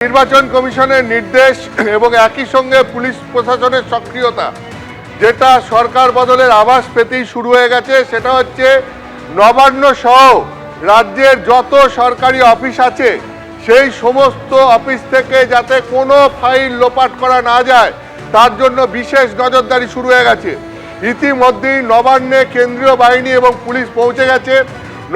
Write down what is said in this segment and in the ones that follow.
নির্বাচন কমিশনের নির্দেশ এবং একই সঙ্গে পুলিশ প্রশাসনের সক্রিয়তা যেটা সরকার বদলের আভাস পেতেই শুরু হয়ে গেছে, সেটা হচ্ছে নবান্ন সহ রাজ্যের যত সরকারি অফিস আছে সেই সমস্ত অফিস থেকে যাতে কোনো ফাইল লোপাট করা না যায় তার জন্য বিশেষ নজরদারি শুরু হয়ে গেছে। ইতিমধ্যেই নবান্নে কেন্দ্রীয় বাহিনী এবং পুলিশ পৌঁছে গেছে।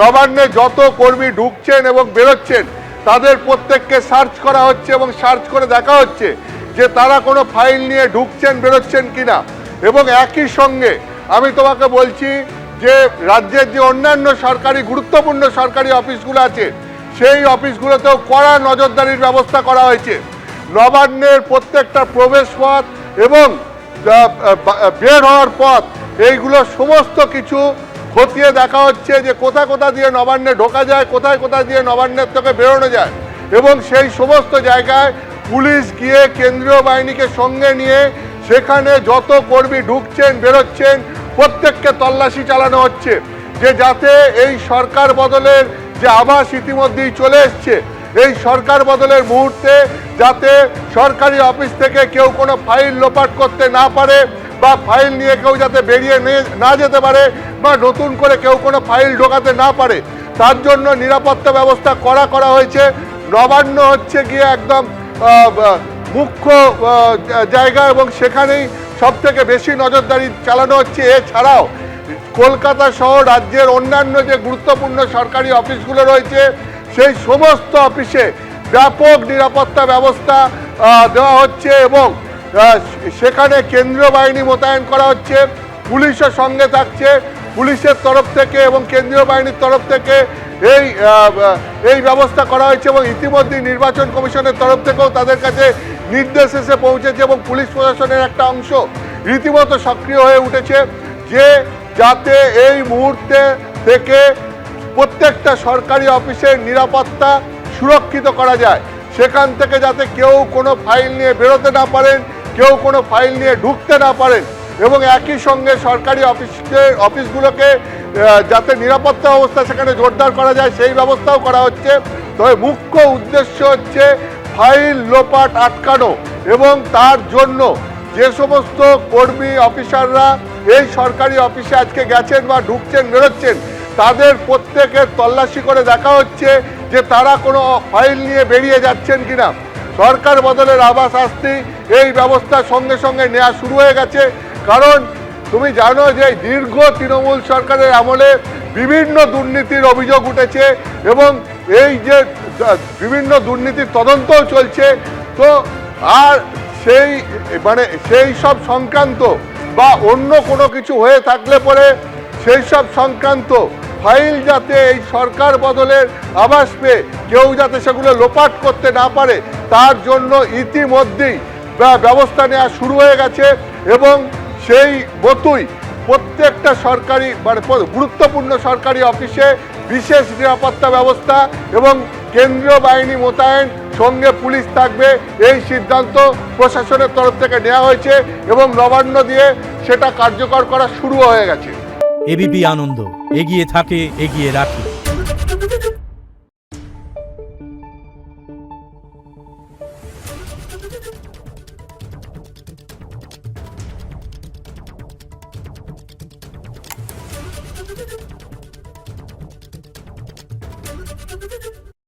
নবান্নে যত কর্মী ঢুকছেন এবং বেরোচ্ছেন তাদের প্রত্যেককে সার্চ করা হচ্ছে এবং সার্চ করে দেখা হচ্ছে যে তারা কোনো ফাইল নিয়ে ঢুকছেন বেরোচ্ছেন কিনা। এবং একই সঙ্গে আমি তোমাকে বলছি যে রাজ্যের যে অন্যান্য সরকারি গুরুত্বপূর্ণ সরকারি অফিসগুলো আছে সেই অফিসগুলোতেও কড়া নজরদারির ব্যবস্থা করা হয়েছে। নবান্নের প্রত্যেকটা প্রবেশ পথ এবং বের হওয়ার পথ এইগুলো সমস্ত কিছু খতিয়ে দেখা হচ্ছে যে কোথায় কোথায় দিয়ে নবান্নে ঢোকা যায়, কোথায় কোথায় দিয়ে নবান্নের থেকে বেরোনো যায়। এবং সেই সমস্ত জায়গায় পুলিশ গিয়ে কেন্দ্রীয় বাহিনীকে সঙ্গে নিয়ে সেখানে যত কর্মী ঢুকছেন বেরোচ্ছেন প্রত্যেককে তল্লাশি চালানো হচ্ছে যে যাতে এই সরকার বদলের যে আভাস ইতিমধ্যেই চলে এসছে, এই সরকার বদলের মুহূর্তে যাতে সরকারি অফিস থেকে কেউ কোনো ফাইল লোপাট করতে না পারে বা ফাইল নিয়ে কেউ যাতে বেরিয়ে না যেতে পারে বা নতুন করে কেউ কোনো ফাইল ঢোকাতে না পারে তার জন্য নিরাপত্তা ব্যবস্থা করা হয়েছে। নবান্ন হচ্ছে গিয়ে একদম মুখ্য জায়গা এবং সেখানেই সব থেকে বেশি নজরদারি চালানো হচ্ছে। এছাড়াও কলকাতা সহ রাজ্যের অন্যান্য যে গুরুত্বপূর্ণ সরকারি অফিসগুলো রয়েছে সেই সমস্ত অফিসে ব্যাপক নিরাপত্তা ব্যবস্থা দেওয়া হচ্ছে এবং সেখানে কেন্দ্রীয় বাহিনী মোতায়েন করা হচ্ছে, পুলিশের সঙ্গে থাকছে। পুলিশের তরফ থেকে এবং কেন্দ্রীয় বাহিনীর তরফ থেকে এই ব্যবস্থা করা হয়েছে এবং ইতিমধ্যেই নির্বাচন কমিশনের তরফ থেকেও তাদের কাছে নির্দেশ এসে পৌঁছেছে এবং পুলিশ প্রশাসনের একটা অংশ রীতিমতো সক্রিয় হয়ে উঠেছে যে যাতে এই মুহূর্তে থেকে প্রত্যেকটা সরকারি অফিসের নিরাপত্তা সুরক্ষিত করা যায়, সেখান থেকে যাতে কেউ কোনো ফাইল নিয়ে বেরোতে না পারেন, কেউ কোনো ফাইল নিয়ে ঢুকতে না পারেন এবং একই সঙ্গে সরকারি অফিসগুলোকে যাতে নিরাপত্তা ব্যবস্থা সেখানে জোরদার করা যায় সেই ব্যবস্থাও করা হচ্ছে। তবে মুখ্য উদ্দেশ্য হচ্ছে ফাইল লোপাট আটকানো এবং তার জন্য যে সমস্ত কর্মী অফিসাররা এই সরকারি অফিসে আজকে গেছেন বা ঢুকছেন বেরোচ্ছেন তাদের প্রত্যেকের তল্লাশি করে দেখা হচ্ছে যে তারা কোনো ফাইল নিয়ে বেরিয়ে যাচ্ছেন কিনা। সরকার বদলের আভাস আসতেই এই ব্যবস্থা সঙ্গে সঙ্গে নেওয়া শুরু হয়ে গেছে, কারণ তুমি জানো যে দীর্ঘ তৃণমূল সরকারের আমলে বিভিন্ন দুর্নীতির অভিযোগ উঠেছে এবং এই যে বিভিন্ন দুর্নীতির তদন্তও চলছে। তো আর সেই সব সংক্রান্ত বা অন্য কোনো কিছু হয়ে থাকলে পরে সেই সব সংক্রান্ত ফাইল যাতে এই সরকার বদলের আভাস পেয়ে কেউ যাতে সেগুলো লোপাট করতে না পারে তার জন্য ইতিমধ্যেই ব্যবস্থা নেওয়া শুরু হয়ে গেছে এবং সেই মতোই প্রত্যেকটা সরকারি গুরুত্বপূর্ণ সরকারি অফিসে বিশেষ নিরাপত্তা ব্যবস্থা এবং কেন্দ্রীয় বাহিনী মোতায়েন সঙ্গে পুলিশ থাকবে এই সিদ্ধান্ত প্রশাসনের তরফ থেকে নেওয়া হয়েছে এবং নবান্ন দিয়ে সেটা কার্যকর করা শুরু হয়ে গেছে। এবিপি আনন্দ এগিয়ে থাকে, এগিয়ে রাখে।